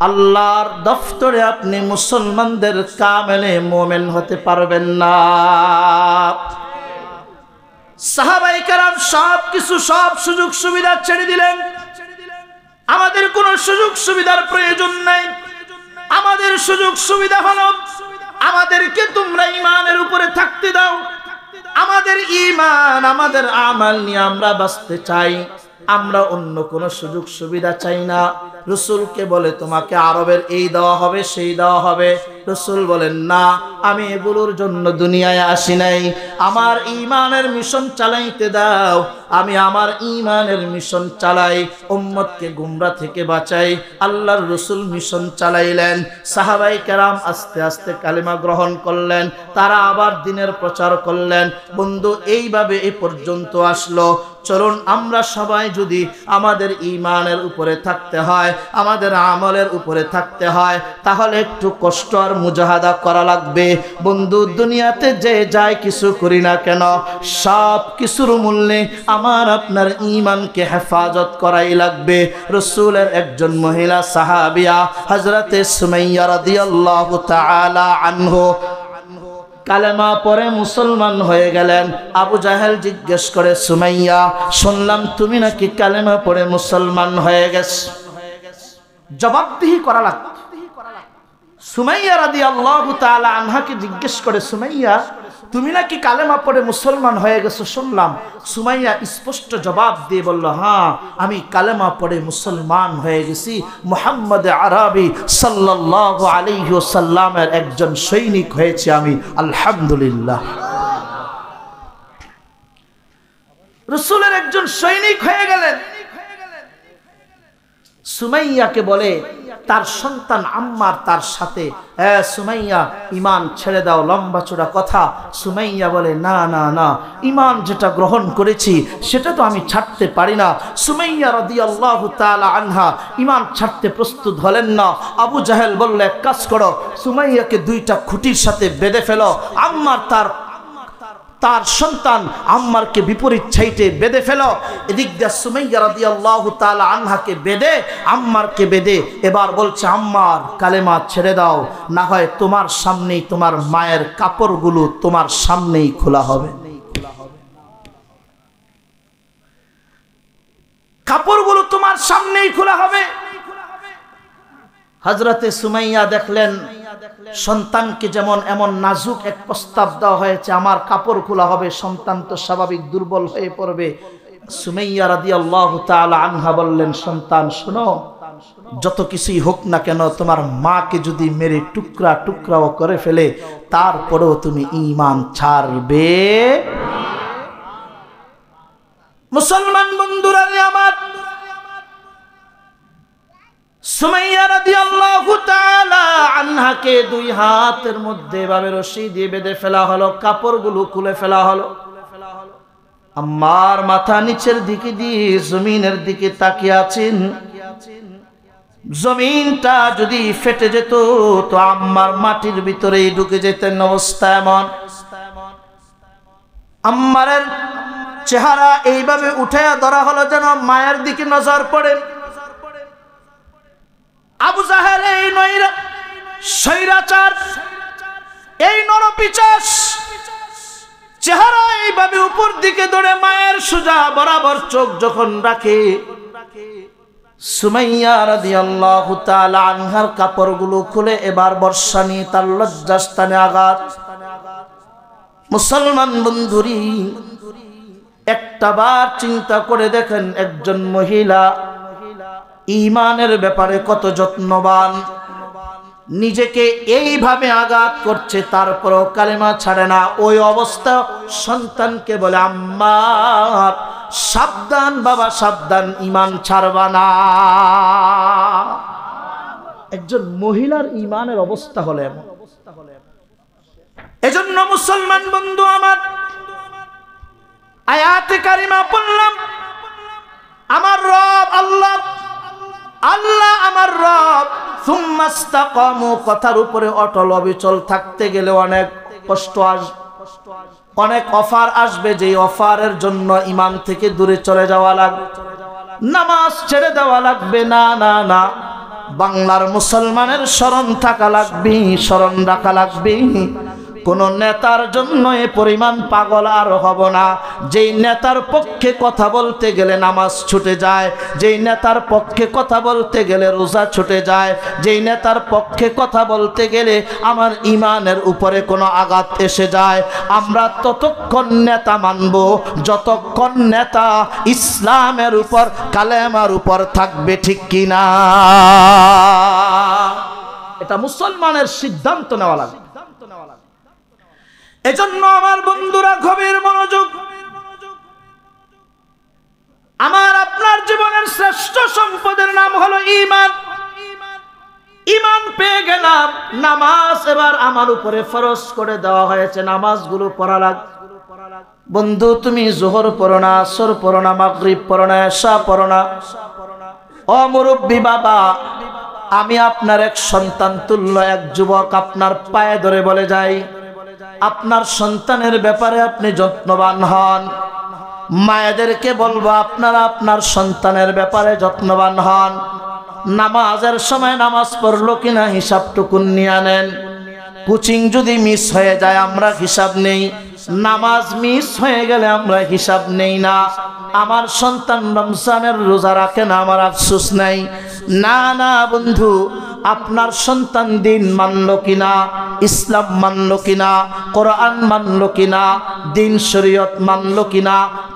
আল্লাহর দফতরে আপনি মুসলমানদের কামেলে মুমিন হতে পারবেন না। সাহাবায়ে কেরাম সব কিছু, সব সুযোগ সুবিধা ছেড়ে দিলেন। আমাদের কোনো সুযোগ সুবিধার প্রয়োজন নাই। আমাদের সুযোগ সুবিধা হলো আমাদেরকে তোমরা ঈমানের উপরে থাকতে দাও। আমাদের ঈমান, আমাদের আমল নিয়ে আমরা বাঁচতে চাই। আমরা অন্য কোনো সুযোগ সুবিধা চাই না। রাসূলকে বলে তোমাকে আরবের এই দেওয়া হবে, সেই দেওয়া হবে। রাসূল বলেন না, আমি এগুলোর জন্য দুনিয়ায় আসি নাই। আমার ঈমানের মিশন চালাইতে দাও। আমি আমার ঈমানের মিশন চালাই, উম্মতকে গুমরা থেকে বাঁচাই। আল্লাহর রাসূল মিশন চালাইলেন। সাহাবায়ে কেরাম আস্তে আস্তে কালেমা গ্রহণ করলেন। তারা আবার দ্বীনের প্রচার করলেন। বন্ধু, এইভাবে এ পর্যন্ত আসলো। চলুন আমরা সবাই যদি আমাদের ঈমানের উপরে থাকতে হয়, আমাদের আমলের উপরে থাকতে হয়, তাহলে একটু কষ্ট আর মুজাহাদা করা লাগবে। বন্ধু, দুনিয়াতে যে যাই কিছু করি না কেন, সব কিছুর মূল্যে আমার আপনার ঈমানকে হেফাজত করাই লাগবে। রাসূলের একজন মহিলা সাহাবিয়া হযরতে সুমাইয়া রাদিয়াল্লাহু তাআলা আনহু কালেমা পড়ে মুসলমান হয়ে গেলেন। আবু জাহেল জিজ্ঞেস করে, সুমাইয়া, শুনলাম তুমি নাকি কালেমা পড়ে মুসলমান হয়ে গেছো। জবাবদিহি করা লাগবে। সুমাইয়া রাদিয়াল্লাহু তাআলা আনহাকে জিজ্ঞেস করে, সুমাইয়া, তুমি নাকি কালেমা পড়ে মুসলমান হয়ে গেছো শুনলাম। সুমাইয়া স্পষ্ট জবাব দিয়ে বলল, হ্যাঁ, আমি কালেমা পড়ে মুসলমান হয়ে গেছি। মুহাম্মদ আরবি সাল্লাল্লাহু আলাইহি ওয়াসাল্লামের একজন সৈনিক হয়েছে আমি, আলহামদুলিল্লাহ। রাসূলের একজন সৈনিক হয়ে গেলেন। সুমাইয়াকে বলে তার সন্তান আম্মার তার সাথে, সুমাইয়া, ঈমান ছেড়ে দাও। লম্বা চূড়া কথা। সুমাইয়া বলে, না না না, ঈমান যেটা গ্রহণ করেছি সেটা তো আমি ছাড়তে পারি না। সুমাইয়া রাদিয়াল্লাহু তাআলা আনহা ঈমান ছাড়তে প্রস্তুত হলেন না। আবু জাহেল বলল, এক কাজ করো, সুমাইয়াকে দুইটা খুঁটির সাথে বেঁধে ফেলো। আম্মার তার সন্তান আম্মারকে বিপরীত সাইডে বেঁধে ফেলো। এদিক দিয়ে সুমাইয়া রাদিয়াল্লাহু তাআলা আনহাকে বেঁধে, আম্মারকে বেঁধে এবার বলছে, আম্মার, কালেমা ছেড়ে দাও, না হয় তোমার সামনেই তোমার মায়ের কাপড়গুলো তোমার সামনেই খোলা হবে। কাপড়গুলো তোমার সামনেই খোলা হবে। হযরতে সুমাইয়া দেখলেন সন্তানকে যেমন এমন নাজুক এক প্রস্তাব দেওয়া হয়েছে, আমার কাপড় খোলা হবে, সন্তান তো স্বাভাবিক দুর্বল হয়ে পড়বে। সুমাইয়া রাদিয়াল্লাহু তাআলা আনহা বললেন, সন্তান শোনো, যত কিছুই হোক না কেন, তোমার মাকে যদি মেরে টুকরা টুকরাও করে ফেলে, তারপরেও তুমি ঈমান ছাড়বে। মুসলমান বন্ধুরা আমার, সুমাইয়া রাদিয়াল্লাহু তাআলা আনহাকে দুই হাতের মধ্যে এভাবে রশি দিয়ে বেঁধে ফেলা হলো, কাপড়গুলো খুলে ফেলা হলো। আম্মার মাথা নিচের দিকে দিয়ে জমিনের দিকে তাকিয়ে আছেন। জমিনটা যদি ফেটে যেত তো আম্মার মাটির ভিতরেই ঢুকে যেতেন। অবস্থা এমন। আম্মারের চেহারা এইভাবে উঠে ধরা হলো যেন মায়ের দিকে নজর পড়ে। আবু জাহেল এই স্বৈরাচার, এই নরপিশাচ চেহারা এইভাবে উপর দিকে ধরে মায়ের সোজা বরাবর চোখ যখন রাখে, সুমাইয়া রাদিয়াল্লাহু তাআলা আনহার কাপড়গুলো খুলে এবার বর্ষা নিয়ে তার লজ্জাস্থানে আঘাত। মুসলমান বন্ধুরি, একটা বার চিন্তা করে দেখেন, একজন মহিলা ঈমানের ব্যাপারে কত যত্নবান, নিজেকে এইভাবে আঘাত করছে, তারপরও কালেমা ছাড়ে না। ওই অবস্থা সন্তানকে বলে, আম্মা সাবধান বাবা, সাবধান, ঈমান ছাড়বা না। একজন মহিলার ঈমানের অবস্থা হলে এমন। এজন্য মুসলমান বন্ধু আমার, আয়াতে কারিমা পড়লাম, আমার রব আল্লাহ, আল্লাহ আমার রব। সুম্মাস্তাকামু, কথার উপরে অটল অবিচল থাকতে গেলে অনেক কষ্ট আসবে, অনেক অফার আসবে, যে অফারের জন্য ঈমান থেকে দূরে চলে যাওয়া লাগবে, নামাজ ছেড়ে দেওয়া লাগবে। না না না, বাংলার মুসলমানের স্মরণ থাকা লাগবে, স্মরণ রাখা লাগবে। কোন নেতার জন্য এ পরিমাণ পাগল আর হব না। যেই নেতার পক্ষে কথা বলতে গেলে নামাজ ছুটে যায়, যেই নেতার পক্ষে কথা বলতে গেলে রোজা ছুটে যায়, যেই নেতার পক্ষে কথা বলতে গেলে আমার ইমানের উপরে কোনো আঘাত এসে যায়, আমরা ততক্ষণ নেতা মানব যতক্ষণ নেতা ইসলামের উপর, কালেমার উপর থাকবে, ঠিক কিনা? এটা মুসলমানের সিদ্ধান্ত নেওয়া লাগে। এজন্য আমার বন্ধুরা গভীর মনোযোগ, আমার আপনার জীবনের শ্রেষ্ঠ সম্পদের নাম হলো ঈমান। ঈমান পেয়ে গেলাম, নামাজ এবার আমার উপরে ফরজ করে দেওয়া হয়েছে, নামাজগুলো পড়া লাগবে। বন্ধু, তুমি যোহর পড়ো না, আসর পড়ো না, মাগরিব পড়ো না, এশা পড়ো না। ও মুরব্বী বাবা, আমি আপনার এক সন্তান তুল্য এক যুবক আপনার পায়ে ধরে বলে যাই, আপনার সন্তানের ব্যাপারে আপনি যত্নবান হন। মায়েদেরকে বলবো আপনারা আপনার সন্তানের ব্যাপারে যত্নবান হন। নামাজের সময় নামাজ পড়লো কিনা হিসাবটুকুন নিয়ে নেন। কোচিং যদি মিস হয়ে যায় আমরা হিসাব নেই, নামাজ মিস হয়ে গেলে আমরা হিসাব নেই না। আমার সন্তান রমজানের রোজা রাখে না, আমার আফসোস নাই। না না বন্ধু, আপনার সন্তান দিন মানলো কিনা, ইসলাম মানলো কিনা, কোরআন মানলো কিনা, দিন শরীয়ত মানলো কিনা,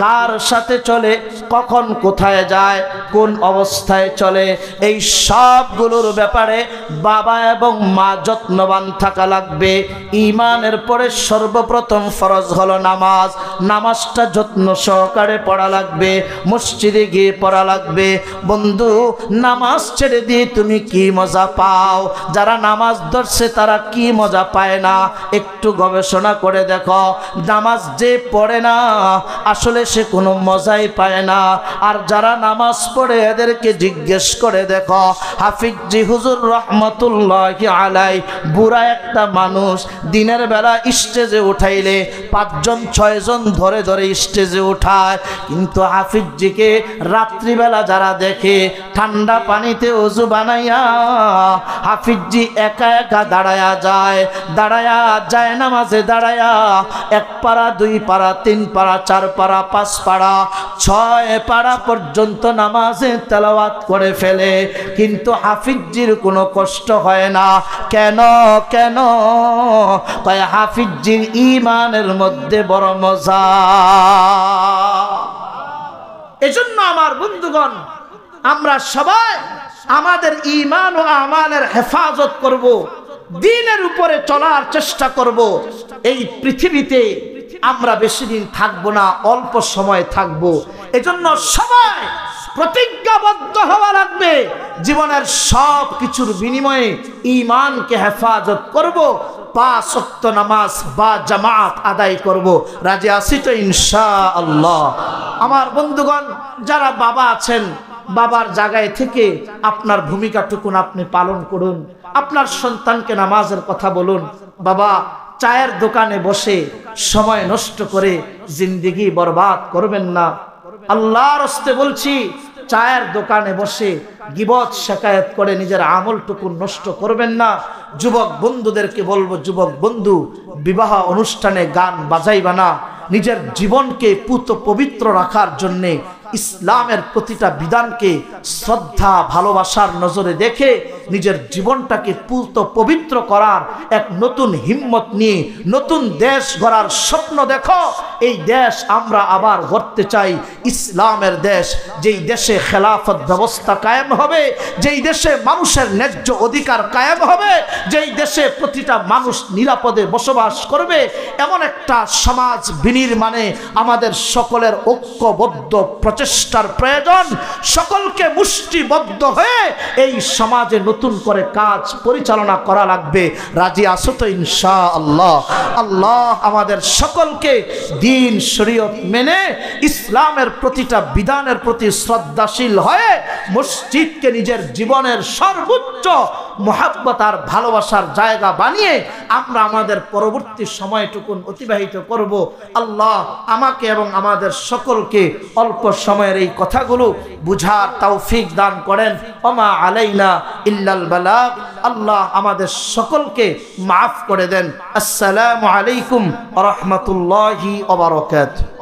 কার সাথে চলে, কখন কোথায় যায়, কোন অবস্থায় চলে, এই সবগুলোর ব্যাপারে বাবা এবং মা যত্নবান থাকা লাগবে। ঈমানের পরে সর্বপ্রথম ফরজ হলো নামাজ। নামাজটা যত্ন সহকারে পড়া লাগবে, মসজিদে গিয়ে পড়া লাগবে। বন্ধু, নামাজ ছেড়ে দিয়ে তুমি কি মজা পাও? যারা নামাজ ধরছে তারা কি মজা পায় না একটু গবেষণা করে দেখো। নামাজ যে পড়ে না আসলে সে কোনো মজাই পায় না। আর যারা নামাজ পড়ে এদেরকে জিজ্ঞেস করে দেখো। হাফিজি হুজুর রহমতুল্লাহি আলাই বুড়া একটা মানুষ, দিনের বেলা স্টেজে উঠাইলে 5 জন 6 জন ধরে ধরে স্টেজে উঠায়, কিন্তু হাফিজিকে রাত্রিবেলা যারা দেখে ঠান্ডা পানিতে ওযু বানাইয়া হাফিজি একা একা দাঁড়ায়া যায় নামাজে দাঁড়ায়া 1 পারা 2 পারা 3 পারা 4 পারা 5 পারা 6 পারা পর্যন্ত নামাজে তেলাওয়াত করে ফেলে, কিন্তু হাফিজির কোনো কষ্ট হয় না। কেন? কয় হাফিজির ঈমানের মধ্যে বড় মজা। এজন্য আমার বন্ধুগণ, আমরা সবাই আমাদের ঈমান ও আমালের হেফাজত করব, দ্বীনের উপরে চলার চেষ্টা করব। এই পৃথিবীতে আমরা বেশি দিন থাকবো না, অল্প সময় থাকবো। এজন্য সবাই প্রতিজ্ঞাবদ্ধ হওয়া লাগবে, জীবনের সব কিছুর বিনিময়ে ঈমানকে হেফাজত করব, 5 ওয়াক্ত নামাজ বা জামাত আদায় করব। রাজি আছি তো ইনশাআল্লাহ? আমার বন্ধুগণ, যারা বাবা আছেন, বাবার জায়গায় থেকে আপনার ভূমিকাটুকুন আপনি পালন করুন। আপনার সন্তানকে নামাজের কথা বলুন। বাবা, চায়ের দোকানে বসে সময় নষ্ট করে জিন্দেগি বরবাদ করবেন না। আল্লাহর হস্তে বলছি, চায়ের দোকানে বসে গীবত শিকায়ত করে নিজের আমলটুকু নষ্ট করবেন না। যুবক বন্ধুদেরকে বলবো, যুবক বন্ধু, বিবাহ অনুষ্ঠানে গান বাজাইবা না। নিজের জীবনকে পুত পবিত্র রাখার জন্যে ইসলামের প্রতিটা বিধানকে শ্রদ্ধা ভালোবাসার নজরে দেখে নিজের জীবনটাকে পুত পবিত্র করার এক নতুন হিম্মত নিয়ে নতুন দেশ গড়ার স্বপ্ন দেখো। এই দেশ আমরা আবার গড়তে চাই, ইসলামের দেশ, যেই দেশে খেলাফত ব্যবস্থা কায়েম হবে, যেই দেশে মানুষের ন্যায্য অধিকার কায়েম হবে, যেই দেশে প্রতিটা মানুষ নিরাপদে বসবাস করবে। এমন একটা সমাজ বিনির্মাণে আমাদের সকলের ঐক্যবদ্ধ প্রচেষ্টার প্রয়োজন। সকলকে মুষ্টিবদ্ধ হয়ে এই সমাজে নতুন করে কাজ পরিচালনা করা লাগবে। রাজি আছো তো ইনশাআল্লাহ? আল্লাহ আমাদের সকলকে দ্বীন শরীয়ত মেনে ইসলামের প্রতিটা বিধানের প্রতি শ্রদ্ধাশীল হয়ে মসজিদকে নিজের জীবনের সর্বোচ্চ মুহাব্বত আর ভালোবাসার জায়গা বানিয়ে আমরা আমাদের পরবর্তী সময়টুকুন অতিবাহিত করব। আল্লাহ আমাকে এবং আমাদের সকলকে অল্প সময়ের এই কথাগুলো বুঝার তৌফিক দান করেন। ওমা আলাইনা ইল্লাল বালাগ। আল্লাহ আমাদের সকলকে মাফ করে দেন। আসসালামু আলাইকুম ওয়া রাহমাতুল্লাহি ওয়া বারাকাতুহু।